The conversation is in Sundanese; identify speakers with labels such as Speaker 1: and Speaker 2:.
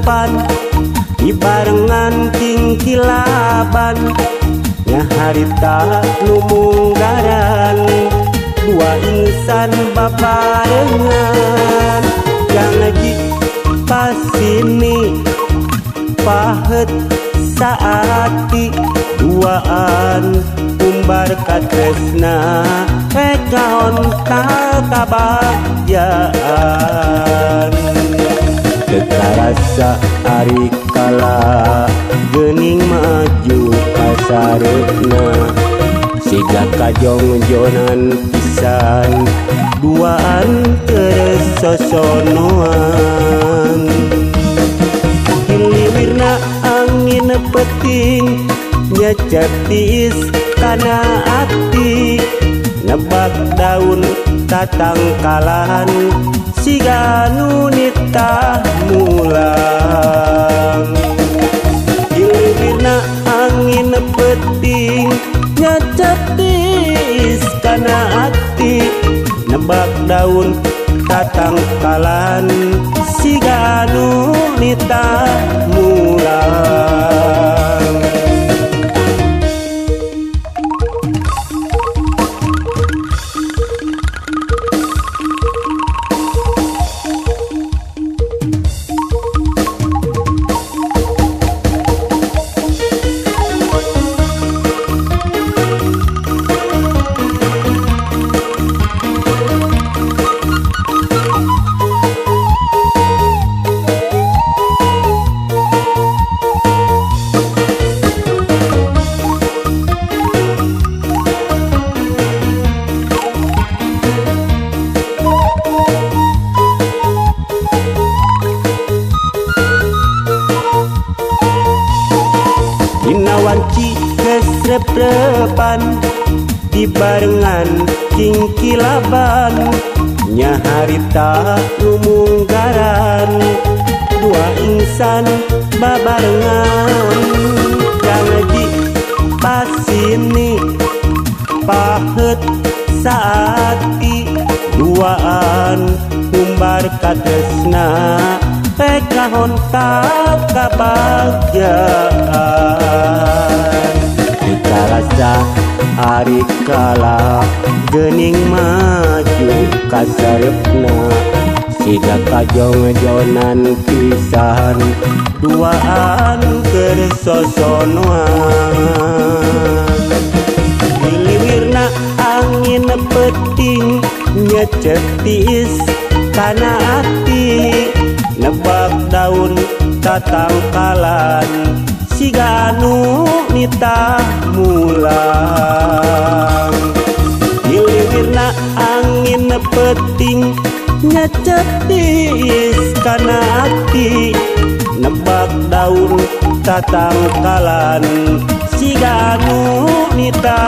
Speaker 1: sarepan dibarengan tingkilaban nya harita lumunggaran dua insan babarengan yang lagi pasini pahet saati duaan umbar katresna kaon kabahagiaan kekarasa ari kala geuning maju kasareupna siga kajongjonan pisan duaan keresosonoan hiliwirna angin peting nyecep tiis kana ati nebak daun tatangkalan siga nu nitah mulang hiliwirna angin peting nyecep tiis kana ati nebak daun tatangkalan siga nu nitah mulang. Wanci kesrep-repan dibarengan cingkilaban nya harita lumunggaran dua insan babarengan janji pasini pahet saati duaan umbar katresna pekahon kabahagiaan dikarasa ari kala geuning maju kasareupna siga kajongjonan pisan duaan keresosonoan hiliwirna angin peting nyecep tiis kana ati nebak daun tatangkalan siga nu nitah mulang hiliwirna angin peting nyecep tiis kana ati nebak daun tatangkalan siga nu nitah